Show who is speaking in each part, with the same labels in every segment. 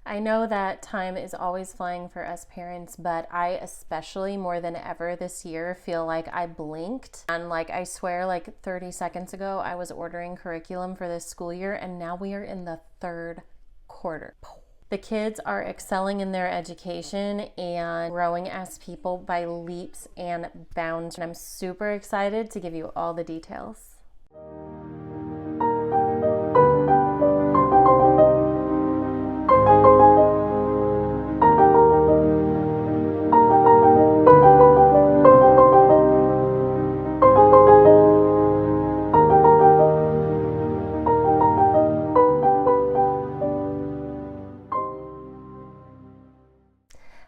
Speaker 1: I know that time is always flying for us parents, but I especially more than ever this year feel like I blinked. And like, I swear, like 30 seconds ago, I was ordering curriculum for this school year, and now we are in the third quarter. The kids are excelling in their education and growing as people by leaps and bounds. And I'm super excited to give you all the details.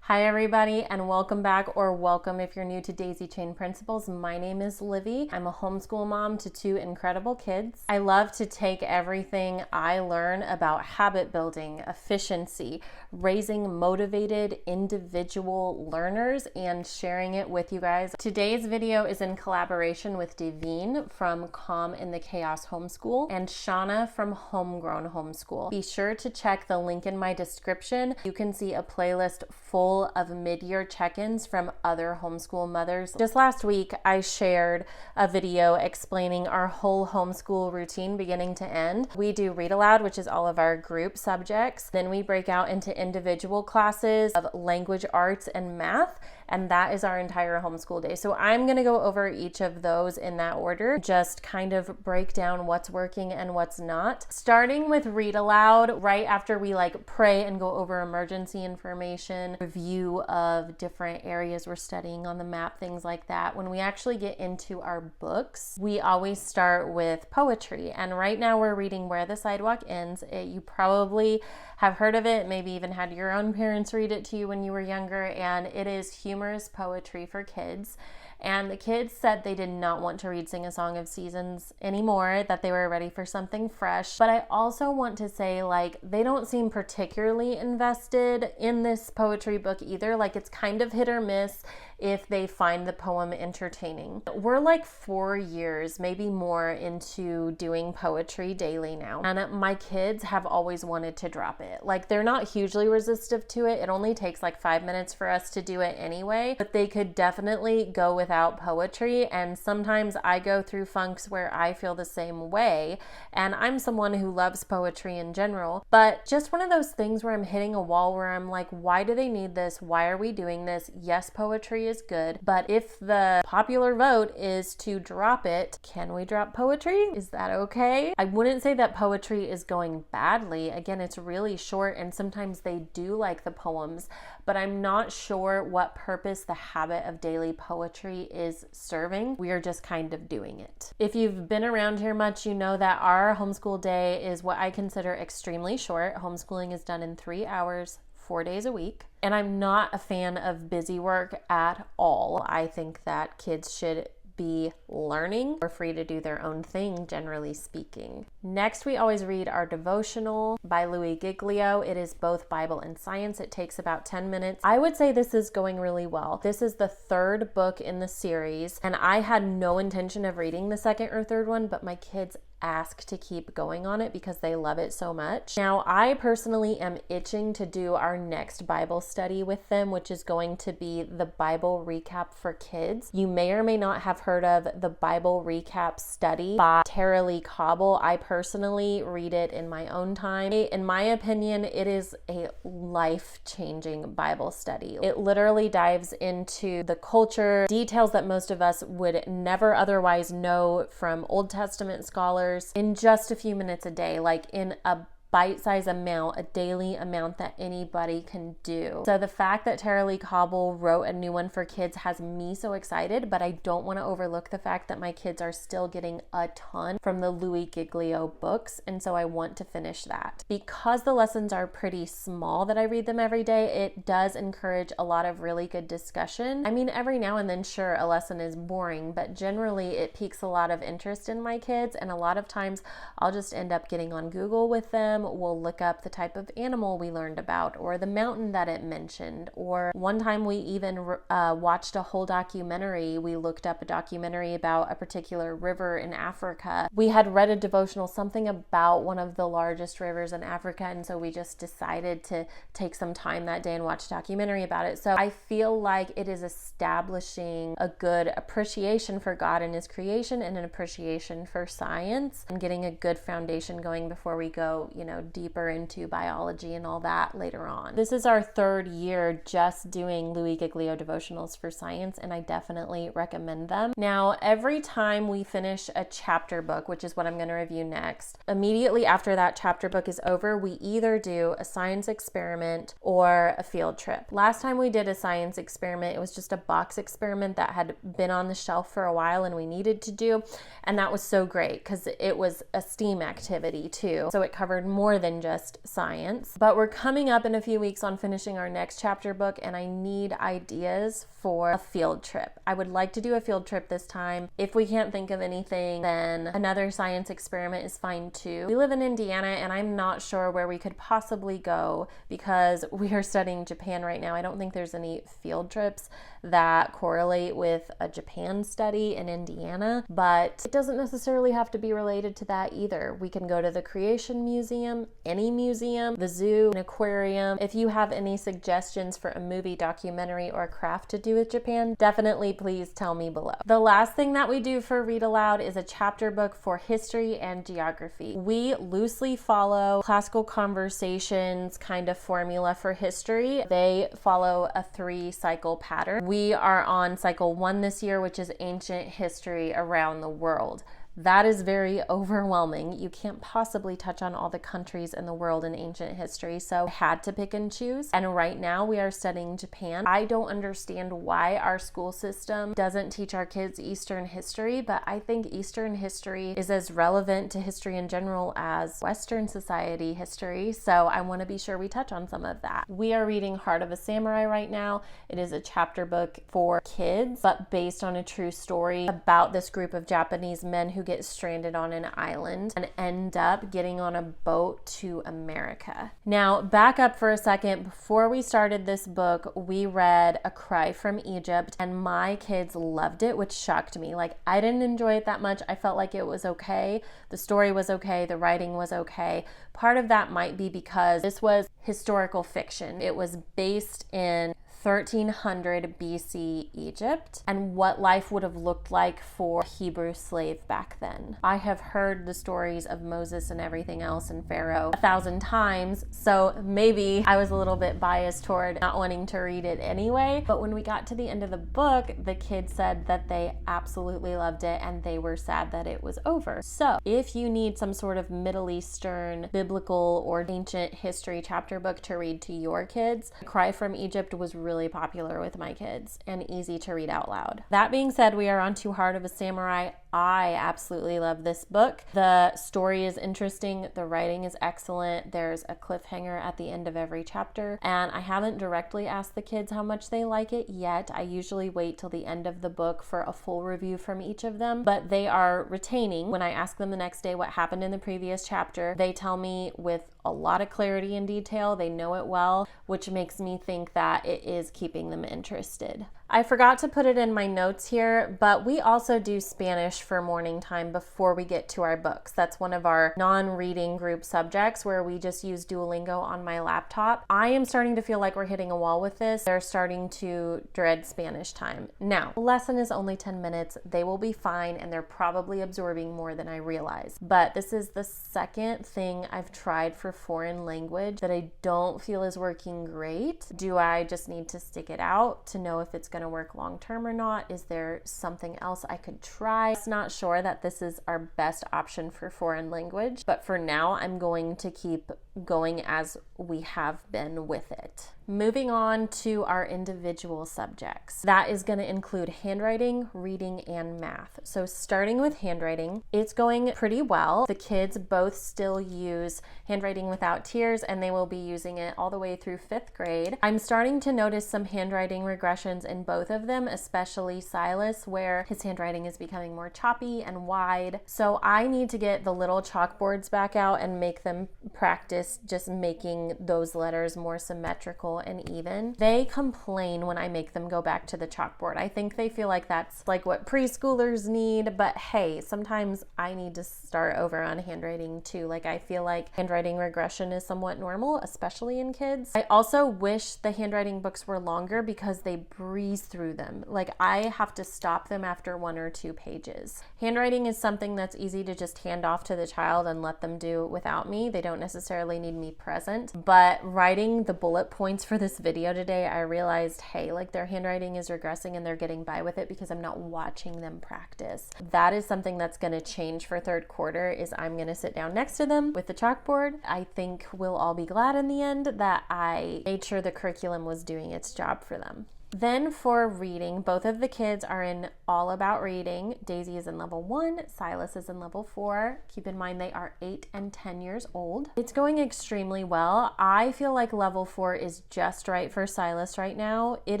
Speaker 1: Hi everybody, and welcome back, or welcome if you're new to Daisy Chain Principles. My name is Livy. I'm a homeschool mom to two incredible kids. I love to take everything I learn about habit building, efficiency, raising motivated individual learners, and sharing it with you guys. Today's video is in collaboration with Devine from Calm in the Chaos Homeschool and Shauna from Homegrown Homeschool. Be sure to check the link in my description. You can see a playlist full of mid-year check-ins from other homeschool mothers. Just last week, I shared a video explaining our whole homeschool routine beginning to end. We do read aloud, which is all of our group subjects. Then we break out into individual classes of language arts and math, and that is our entire homeschool day. So I'm going to go over each of those in that order, just kind of break down what's working and what's not. Starting with read aloud, right after we pray and go over emergency information, review of different areas we're studying on the map, things like that. When we actually get into our books, we always start with poetry. And right now we're reading Where the Sidewalk Ends. You probably have heard of it, maybe even had your own parents read it to you when you were younger, and it is humorous poetry for kids. And the kids said they did not want to read Sing a Song of Seasons anymore, that they were ready for something fresh. But I also want to say, they don't seem particularly invested in this poetry book either. It's kind of hit or miss if they find the poem entertaining. We're 4 years, maybe more, into doing poetry daily now. And my kids have always wanted to drop it. They're not hugely resistive to it. It only takes 5 minutes for us to do it anyway, but they could definitely go without poetry. And sometimes I go through funks where I feel the same way. And I'm someone who loves poetry in general, but just one of those things where I'm hitting a wall where I'm like, why do they need this? Why are we doing this? Yes, poetry is good, but if the popular vote is to drop it, can we drop poetry? Is that okay? I wouldn't say that poetry is going badly. Again, it's really short and sometimes they do like the poems, but I'm not sure what purpose the habit of daily poetry is serving. We are just kind of doing it. If you've been around here much, you know that our homeschool day is what I consider extremely short. Homeschooling is done in 3 hours, 4 days a week. And I'm not a fan of busy work at all. I think that kids should be learning or free to do their own thing, generally speaking. Next, we always read our devotional by Louis Giglio. It is both Bible and science. It takes about 10 minutes. I would say this is going really well. This is the third book in the series, and I had no intention of reading the second or third one, but my kids ask to keep going on it because they love it so much. Now, I personally am itching to do our next Bible study with them, which is going to be the Bible Recap for Kids. You may or may not have heard of the Bible Recap Study by Tara Lee Cobble. I personally read it in my own time. In my opinion, it is a life-changing Bible study. It literally dives into the culture, details that most of us would never otherwise know from Old Testament scholars, in just a few minutes a day, in a bite-sized amount, a daily amount that anybody can do. So the fact that Tara Lee Cobble wrote a new one for kids has me so excited, but I don't want to overlook the fact that my kids are still getting a ton from the Louis Giglio books, and so I want to finish that. Because the lessons are pretty small that I read them every day, it does encourage a lot of really good discussion. I mean, every now and then, sure, a lesson is boring, but generally it piques a lot of interest in my kids, and a lot of times I'll just end up getting on Google with them them, we'll look up the type of animal we learned about or the mountain that it mentioned. Or one time we even watched a whole documentary. We looked up a documentary about a particular river in Africa. We had read a devotional, something about one of the largest rivers in Africa, and so we just decided to take some time that day and watch a documentary about it. So I feel like it is establishing a good appreciation for God and His creation and an appreciation for science and getting a good foundation going before we go, deeper into biology and all that later on. This is our third year just doing Louis Giglio devotionals for science, and I definitely recommend them. Now, every time we finish a chapter book, which is what I'm going to review next, immediately after that chapter book is over, we either do a science experiment or a field trip. Last time we did a science experiment, it was just a box experiment that had been on the shelf for a while and we needed to do, and that was so great because it was a STEAM activity too, so it covered more than just science. But we're coming up in a few weeks on finishing our next chapter book, and I need ideas for a field trip. I would like to do a field trip this time. If we can't think of anything, then another science experiment is fine too. We live in Indiana, and I'm not sure where we could possibly go because we are studying Japan right now. I don't think there's any field trips that correlate with a Japan study in Indiana, but it doesn't necessarily have to be related to that either. We can go to the Creation Museum, any museum, the zoo, an aquarium. If you have any suggestions for a movie, documentary, or craft to do with Japan, definitely please tell me below. The last thing that we do for Read Aloud is a chapter book for history and geography. We loosely follow classical conversations kind of formula for history. They follow a 3-cycle pattern. We are on cycle 1 this year, which is ancient history around the world. That is very overwhelming. You can't possibly touch on all the countries in the world in ancient history, so I had to pick and choose. And right now we are studying Japan. I don't understand why our school system doesn't teach our kids Eastern history, but I think Eastern history is as relevant to history in general as Western society history, so I want to be sure we touch on some of that. We are reading Heart of a Samurai right now. It is a chapter book for kids, but based on a true story about this group of Japanese men who get stranded on an island and end up getting on a boat to America. Now, back up for a second. Before we started this book, we read A Cry from Egypt, and my kids loved it, which shocked me. I didn't enjoy it that much. I felt like it was okay. The story was okay. The writing was okay. Part of that might be because this was historical fiction. It was based in 1300 BC Egypt and what life would have looked like for a Hebrew slave back then. I have heard the stories of Moses and everything else and Pharaoh 1,000 times, so maybe I was a little bit biased toward not wanting to read it anyway. But when we got to the end of the book, the kids said that they absolutely loved it and they were sad that it was over. So if you need some sort of Middle Eastern, biblical, or ancient history chapter book to read to your kids, Cry from Egypt was really popular with my kids and easy to read out loud. That being said, we are on to Heart of a Samurai. I absolutely love this book. The story is interesting. The writing is excellent. There's a cliffhanger at the end of every chapter, and I haven't directly asked the kids how much they like it yet. I usually wait till the end of the book for a full review from each of them, but they are retaining. When I ask them the next day what happened in the previous chapter, they tell me with a lot of clarity and detail. They know it well, which makes me think that it is keeping them interested. I forgot to put it in my notes here, but we also do Spanish for morning time before we get to our books. That's one of our non-reading group subjects where we just use Duolingo on my laptop. I am starting to feel like we're hitting a wall with this. They're starting to dread Spanish time. Now, the lesson is only 10 minutes. They will be fine, and they're probably absorbing more than I realize. But this is the second thing I've tried for foreign language that I don't feel is working great. Do I just need to stick it out to know if it's going to work long term or not? Is there something else I could try? I'm not sure that this is our best option for foreign language, but for now I'm going to keep going as we have been with it. Moving on to our individual subjects. That is going to include handwriting, reading, and math. So starting with handwriting, it's going pretty well. The kids both still use Handwriting Without Tears, and they will be using it all the way through 5th grade. I'm starting to notice some handwriting regressions in both of them, especially Silas, where his handwriting is becoming more choppy and wide. So I need to get the little chalkboards back out and make them practice just making those letters more symmetrical and even. They complain when I make them go back to the chalkboard. I think they feel like that's like what preschoolers need, but hey, sometimes I need to start over on handwriting too. Like I feel like handwriting regression is somewhat normal, especially in kids. I also wish the handwriting books were longer because they breeze through them. Like I have to stop them after 1 or 2 pages. Handwriting is something that's easy to just hand off to the child and let them do without me. They don't necessarily need me present, but writing the bullet points for this video today, I realized, hey, like their handwriting is regressing and they're getting by with it because I'm not watching them practice. That is something that's going to change for 3rd quarter, is I'm going to sit down next to them with the chalkboard. I think we'll all be glad in the end that I made sure the curriculum was doing its job for them. Then for reading, both of the kids are in All About Reading. Daisy is in level 1, Silas is in level 4. Keep in mind they are 8 and 10 years old. It's going extremely well. I feel like level 4 is just right for Silas right now. It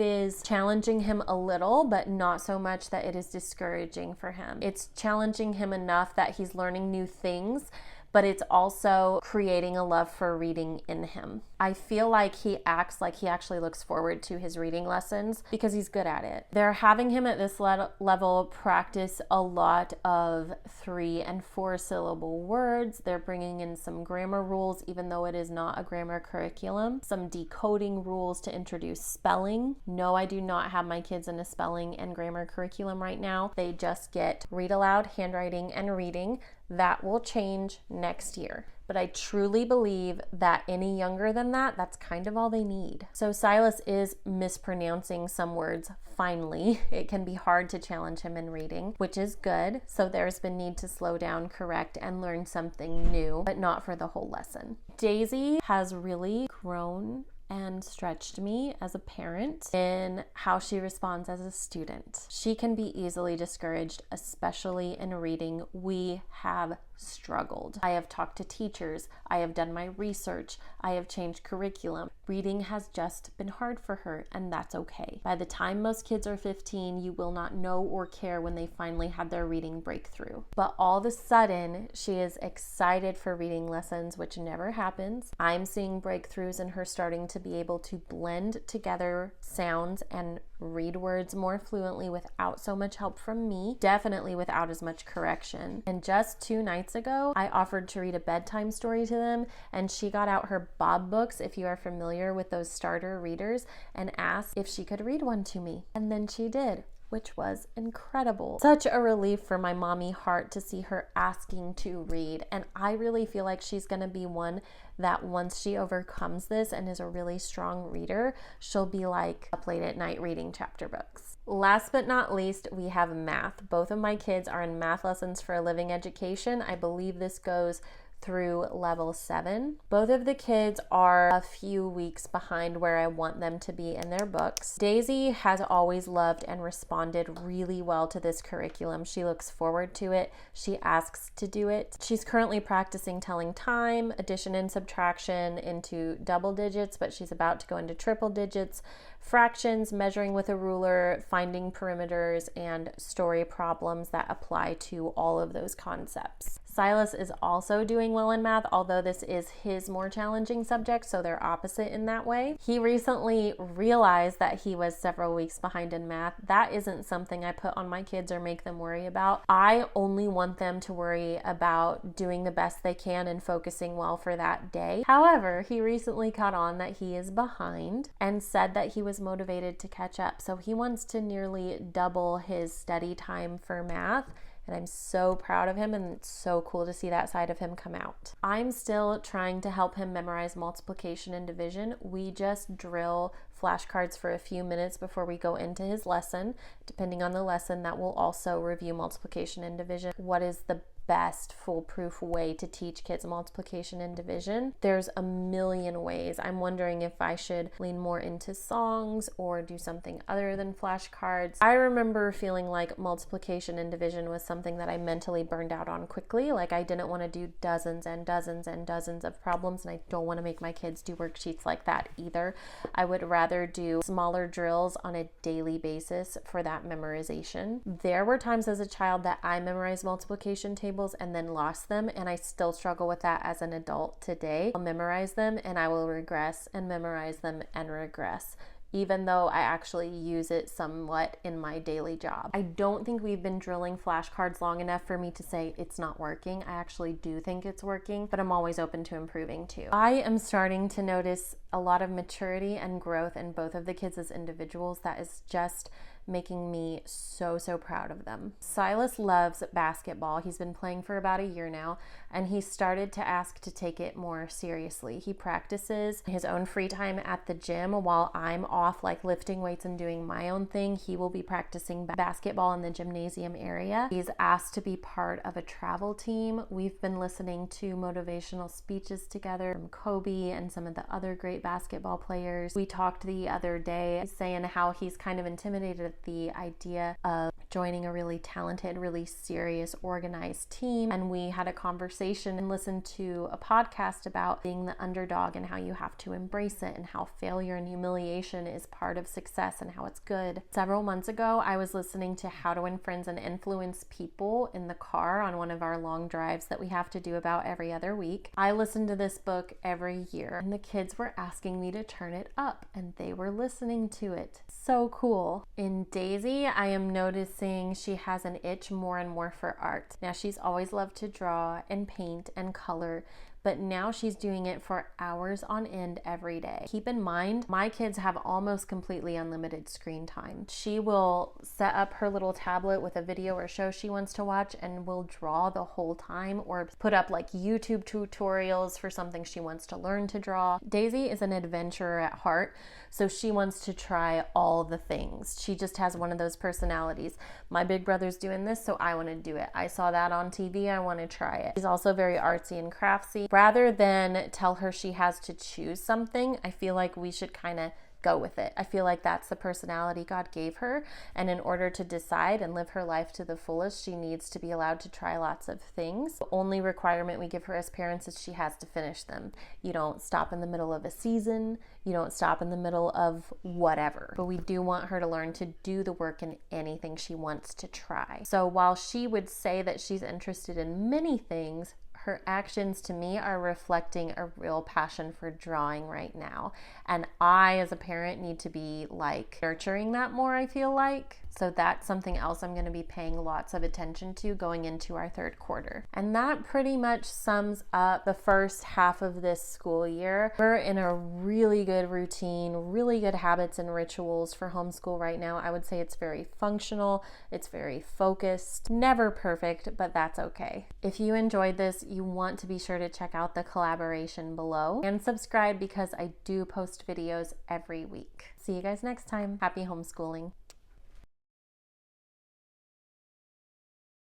Speaker 1: is challenging him a little, but not so much that it is discouraging for him. It's challenging him enough that he's learning new things, but it's also creating a love for reading in him. I feel like he acts like he actually looks forward to his reading lessons because he's good at it. They're having him at this level practice a lot of 3 and 4 syllable words. They're bringing in some grammar rules, even though it is not a grammar curriculum, some decoding rules to introduce spelling. No, I do not have my kids in a spelling and grammar curriculum right now. They just get read aloud, handwriting, and reading. That will change next year. But I truly believe that any younger than that, that's kind of all they need. So Silas is mispronouncing some words finally. It can be hard to challenge him in reading, which is good. So there's been need to slow down, correct, and learn something new, but not for the whole lesson. Daisy has really grown and stretched me as a parent in how she responds as a student. She can be easily discouraged, especially in reading. We have struggled. I have talked to teachers. I have done my research. I have changed curriculum. Reading has just been hard for her, and that's okay. By the time most kids are 15, you will not know or care when they finally had their reading breakthrough. But all of a sudden, she is excited for reading lessons, which never happens. I'm seeing breakthroughs in her starting to be able to blend together sounds and read words more fluently without so much help from me, definitely without as much correction. And just 2 nights ago, I offered to read a bedtime story to them, and she got out her Bob books, if you are familiar with those starter readers, and asked if she could read one to me. And then she did, which was incredible. Such a relief for my mommy heart to see her asking to read. And I really feel like she's going to be one that once she overcomes this and is a really strong reader, she'll be like up late at night reading chapter books. Last but not least, we have math. Both of my kids are in math lessons for a living education. I believe this goes through level 7. Both of the kids are a few weeks behind where I want them to be in their books. Daisy has always loved and responded really well to this curriculum. She looks forward to it. She asks to do it. She's currently practicing telling time, addition and subtraction into double digits, but she's about to go into triple digits, fractions, measuring with a ruler, finding perimeters, and story problems that apply to all of those concepts. Silas is also doing well in math, although this is his more challenging subject, so they're opposite in that way. He recently realized that he was several weeks behind in math. That isn't something I put on my kids or make them worry about. I only want them to worry about doing the best they can and focusing well for that day. However, he recently caught on that he is behind and said that he was motivated to catch up. So he wants to nearly double his study time for math. And I'm so proud of him, and it's so cool to see that side of him come out. I'm still trying to help him memorize multiplication and division. We just drill flashcards for a few minutes before we go into his lesson. Depending on the lesson, that will also review multiplication and division. What is the best foolproof way to teach kids multiplication and division. There's a million ways. I'm wondering if I should lean more into songs or do something other than flashcards. I remember feeling like multiplication and division was something that I mentally burned out on quickly. Like I didn't want to do dozens and dozens and dozens of problems, and I don't want to make my kids do worksheets like that either. I would rather do smaller drills on a daily basis for that memorization. There were times as a child that I memorized multiplication tables and then lost them, and I still struggle with that as an adult today. I'll memorize them and I will regress and memorize them and regress, even though I actually use it somewhat in my daily job. I don't think we've been drilling flashcards long enough for me to say it's not working. I actually do think it's working, but I'm always open to improving too. I am starting to notice a lot of maturity and growth in both of the kids as individuals that is just making me so proud of them. Silas loves basketball. He's been playing for about a year now, and he started to ask to take it more seriously. He practices his own free time at the gym while I'm off like lifting weights and doing my own thing. He will be practicing basketball in the gymnasium area. He's asked to be part of a travel team. We've been listening to motivational speeches together from Kobe and some of the other great basketball players. We talked the other day saying how he's kind of intimidated at the idea of joining a really talented, really serious, organized team. And we had a conversation and listened to a podcast about being the underdog and how you have to embrace it and how failure and humiliation is part of success and how it's good. Several months ago, I was listening to How to Win Friends and Influence People in the car on one of our long drives that we have to do about every other week. I listen to this book every year, and the kids were asking me to turn it up, and they were listening to it. So cool. In Daisy, I am noticing she has an itch more and more for art. Now, she's always loved to draw and paint and color, but now she's doing it for hours on end every day. Keep in mind, my kids have almost completely unlimited screen time. She will set up her little tablet with a video or show she wants to watch and will draw the whole time, or put up like YouTube tutorials for something she wants to learn to draw. Daisy is an adventurer at heart, so she wants to try all the things. She just has one of those personalities. My big brother's doing this, so I want to do it. I saw that on TV, I want to try it. She's also very artsy and craftsy. Rather than tell her she has to choose something, I feel like we should kind of go with it. I feel like that's the personality God gave her, and in order to decide and live her life to the fullest, she needs to be allowed to try lots of things. The only requirement we give her as parents is she has to finish them. You don't stop in the middle of a season, you don't stop in the middle of whatever, but we do want her to learn to do the work in anything she wants to try. So while she would say that she's interested in many things, her actions to me are reflecting a real passion for drawing right now. And I, as a parent, need to be like nurturing that more, I feel like. So that's something else I'm going to be paying lots of attention to going into our third quarter. And that pretty much sums up the first half of this school year. We're in a really good routine, really good habits and rituals for homeschool right now. I would say it's very functional, it's very focused, never perfect, but that's okay. If you enjoyed this, you want to be sure to check out the collaboration below and subscribe, because I do post videos every week. See you guys next time. Happy homeschooling.